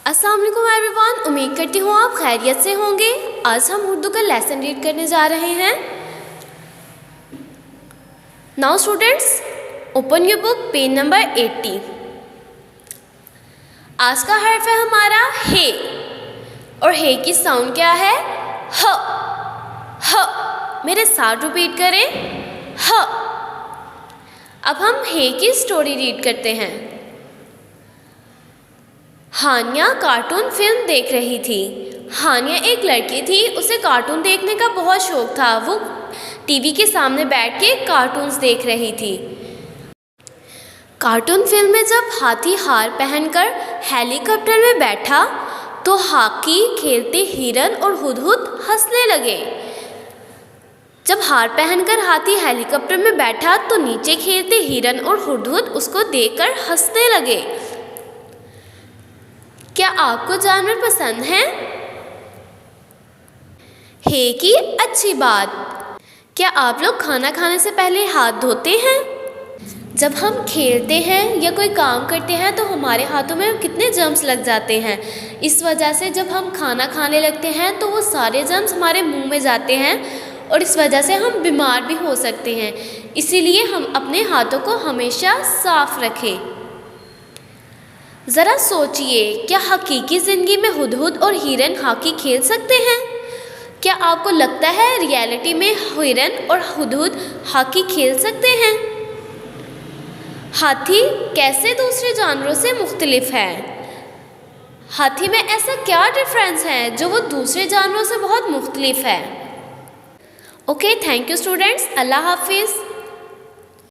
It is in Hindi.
अस्सलाम वालेकुम एवरीवन, उम्मीद करती हूँ आप खैरियत से होंगे। आज हम उर्दू का लेसन रीड करने जा रहे हैं। Now students, open your book, page number 80। आज का हर्फ है हमारा हे, और हे की साउंड क्या है? ह। ह। मेरे साथ रिपीट करें, ह। अब हम हे की स्टोरी रीड करते हैं। हानिया कार्टून फिल्म देख रही थी। हानिया एक लड़की थी, उसे कार्टून देखने का बहुत शौक था। वो टीवी के सामने बैठ के कार्टून्स देख रही थी। कार्टून फिल्म में जब हाथी हार पहनकर हेलीकॉप्टर में बैठा तो हॉकी खेलते हिरन और हुदहुद हंसने लगे। जब हार पहनकर हाथी हेलीकॉप्टर में बैठा तो नीचे खेलते हिरन और हुदहुद उसको देखकर हंसने लगे। क्या आपको जानवर पसंद हैं? हे की अच्छी बात। क्या आप लोग खाना खाने से पहले हाथ धोते हैं? जब हम खेलते हैं या कोई काम करते हैं तो हमारे हाथों में कितने जर्म्स लग जाते हैं। इस वजह से जब हम खाना खाने लगते हैं तो वो सारे जर्म्स हमारे मुंह में जाते हैं और इस वजह से हम बीमार भी हो सकते हैं। इसीलिए हम अपने हाथों को हमेशा साफ रखें। ज़रा सोचिए, क्या हकीकी ज़िंदगी में हुदहुद और हिरन हॉकी खेल सकते हैं? क्या आपको लगता है रियलिटी में हिरन और हुदहुद हॉकी खेल सकते हैं? हाथी कैसे दूसरे जानवरों से मुख्तलिफ है? हाथी में ऐसा क्या डिफरेंस है जो वो दूसरे जानवरों से बहुत मुख्तलिफ है? Okay, thank you students. Allah हाफिज़।